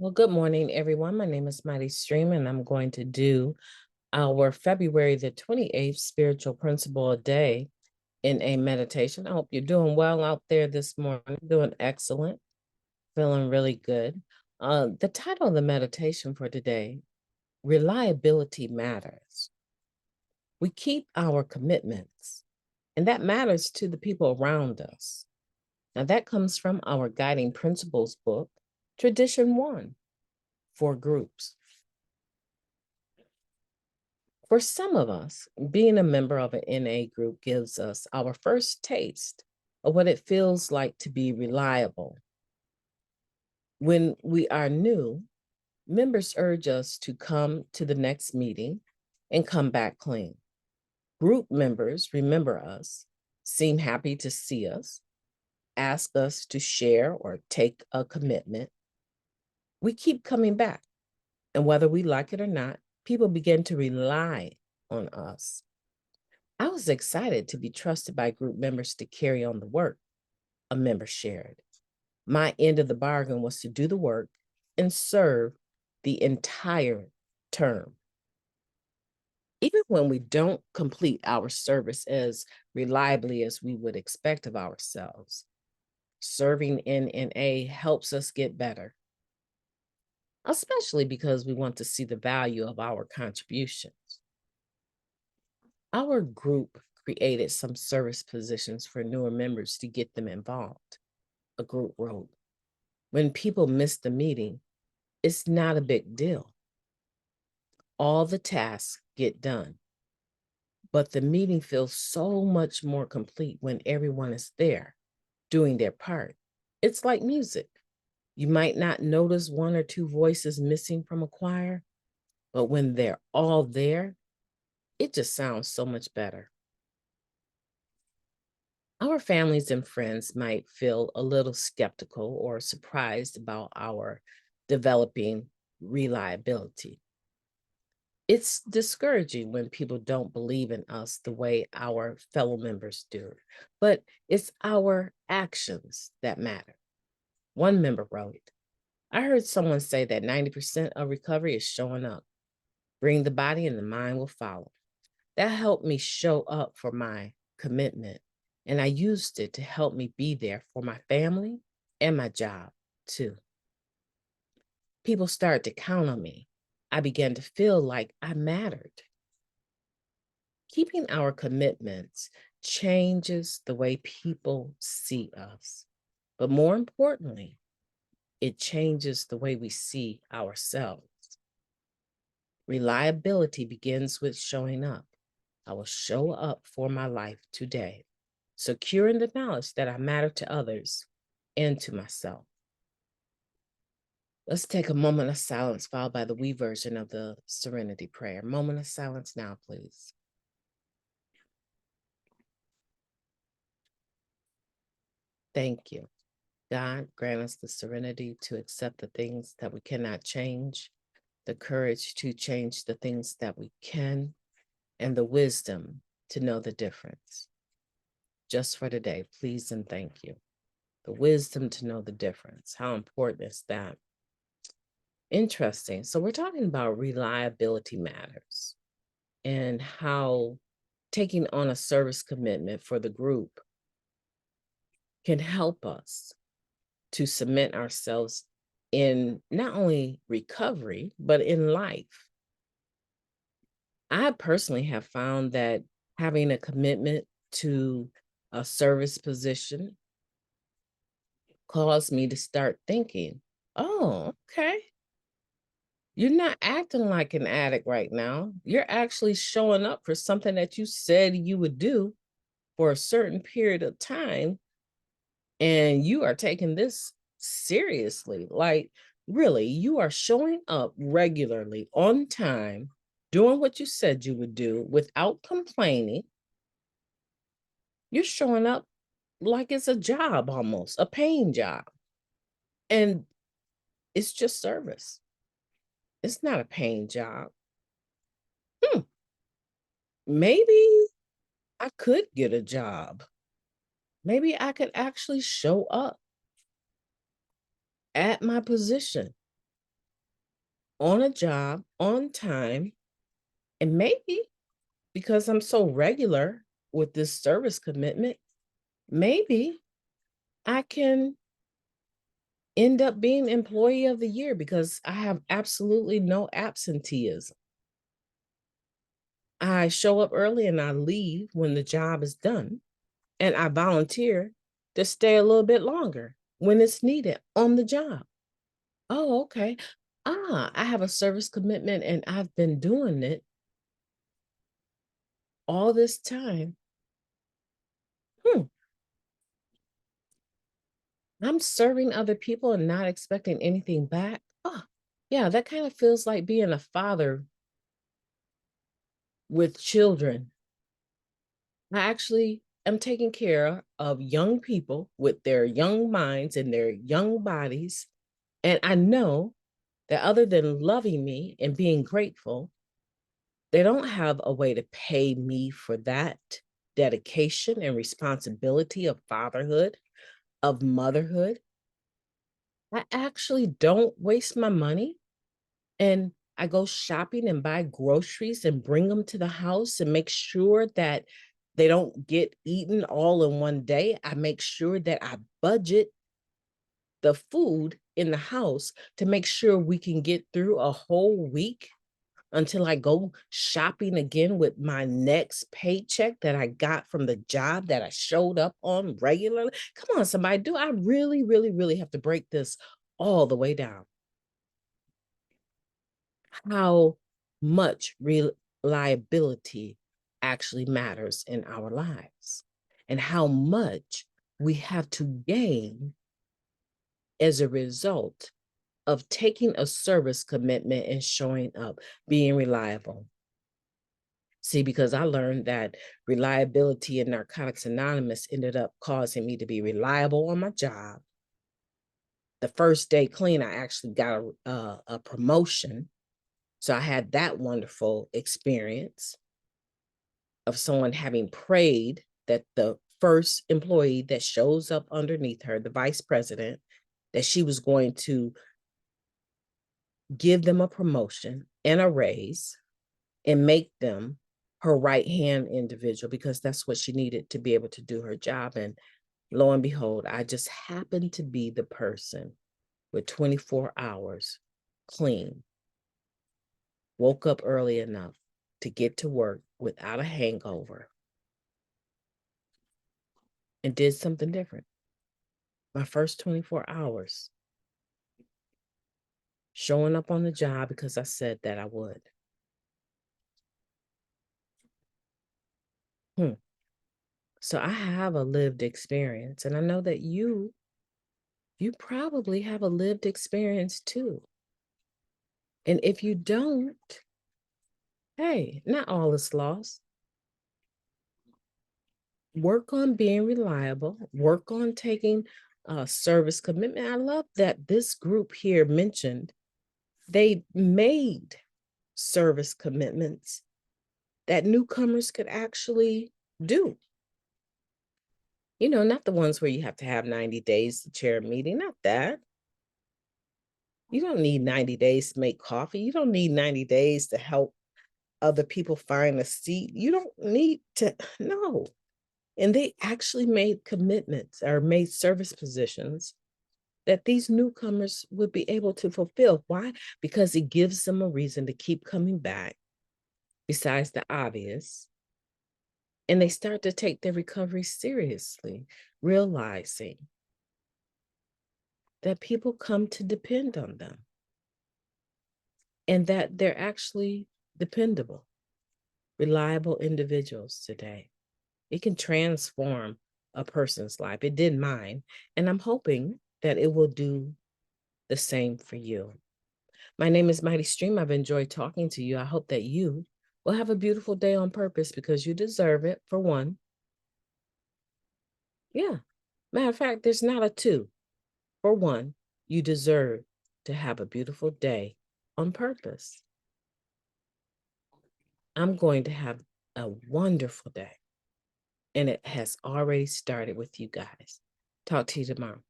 Well, good morning, everyone. My name is MightyStream, and I'm going to do our February the 28th spiritual principle a day in a meditation. I hope you're doing well out there this morning, doing excellent, feeling really good. The title of the meditation for today, Reliability Matters. We keep our commitments, and that matters to the people around us. Now, that comes from our guiding principles book, Tradition One, for groups. For some of us, being a member of an NA group gives us our first taste of what it feels like to be reliable. When we are new, members urge us to come to the next meeting and come back clean. Group members remember us, seem happy to see us, ask us to share or take a commitment. We keep coming back, and whether we like it or not, people begin to rely on us. I was excited to be trusted by group members to carry on the work, a member shared. My end of the bargain was to do the work and serve the entire term. Even when we don't complete our service as reliably as we would expect of ourselves, serving in NA helps us get better, especially because we want to see the value of our contributions. Our group created some service positions for newer members to get them involved. A group wrote, when people miss the meeting, it's not a big deal. All the tasks get done, but the meeting feels so much more complete when everyone is there doing their part. It's like music. You might not notice one or two voices missing from a choir, but when they're all there, it just sounds so much better. Our families and friends might feel a little skeptical or surprised about our developing reliability. It's discouraging when people don't believe in us the way our fellow members do, but it's our actions that matter. One member wrote, I heard someone say that 90% of recovery is showing up. Bring the body and the mind will follow. That helped me show up for my commitment, and I used it to help me be there for my family and my job too. People started to count on me. I began to feel like I mattered. Keeping our commitments changes the way people see us. But more importantly, it changes the way we see ourselves. Reliability begins with showing up. I will show up for my life today, secure in the knowledge that I matter to others and to myself. Let's take a moment of silence, followed by the we version of the Serenity Prayer. Moment of silence now, please. Thank you. God, grant us the serenity to accept the things that we cannot change, the courage to change the things that we can, and the wisdom to know the difference. Just for today, please and thank you. The wisdom to know the difference. How important is that? Interesting. So we're talking about reliability matters and how taking on a service commitment for the group can help us to cement ourselves in not only recovery, but in life. I personally have found that having a commitment to a service position caused me to start thinking, oh, okay. You're not acting like an addict right now. You're actually showing up for something that you said you would do for a certain period of time. And you are taking this seriously. Like, really, you are showing up regularly on time, doing what you said you would do without complaining. You're showing up like it's a job almost, a paying job. And it's just service. It's not a paying job. Maybe I could get a job. Maybe I could actually show up at my position on a job, on time, and maybe because I'm so regular with this service commitment, maybe I can end up being employee of the year because I have absolutely no absenteeism. I show up early and I leave when the job is done, and I volunteer to stay a little bit longer when it's needed on the job. Oh, okay. I have a service commitment and I've been doing it all this time. Hmm. I'm serving other people and not expecting anything back. Oh, yeah, that kind of feels like being a father with children. I actually am taking care of young people with their young minds and their young bodies. And I know that other than loving me and being grateful, they don't have a way to pay me for that dedication and responsibility of fatherhood, of motherhood. I actually don't waste my money, and I go shopping and buy groceries and bring them to the house and make sure that they don't get eaten all in one day. I make sure that I budget the food in the house to make sure we can get through a whole week until I go shopping again with my next paycheck that I got from the job that I showed up on regularly. Come on, somebody, do I really, really, really have to break this all the way down? How much reliability actually matters in our lives and how much we have to gain as a result of taking a service commitment and showing up, being reliable. See, because I learned that reliability in Narcotics Anonymous ended up causing me to be reliable on my job. The first day clean, I actually got a promotion. So I had that wonderful experience of someone having prayed that the first employee that shows up underneath her, the vice president, that she was going to give them a promotion and a raise and make them her right hand individual because that's what she needed to be able to do her job. And lo and behold, I just happened to be the person with 24 hours clean, woke up early enough to get to work without a hangover, and did something different. My first 24 hours, showing up on the job because I said that I would. So I have a lived experience, and I know that you probably have a lived experience too. And if you don't, hey, not all is lost. Work on being reliable, work on taking a service commitment. I love that this group here mentioned they made service commitments that newcomers could actually do. You know, not the ones where you have to have 90 days to chair a meeting, not that. You don't need 90 days to make coffee. You don't need 90 days to help other people find a seat. You don't need to, no. And they actually made commitments or made service positions that these newcomers would be able to fulfill. Why? Because it gives them a reason to keep coming back, besides the obvious. And they start to take their recovery seriously, realizing that people come to depend on them and that they're actually dependable, reliable individuals today. It can transform a person's life. It did mine. And I'm hoping that it will do the same for you. My name is Mighty Stream. I've enjoyed talking to you. I hope that you will have a beautiful day on purpose because you deserve it, for one. Yeah. Matter of fact, there's not a two. For one, you deserve to have a beautiful day on purpose. I'm going to have a wonderful day, and it has already started with you guys. Talk to you tomorrow.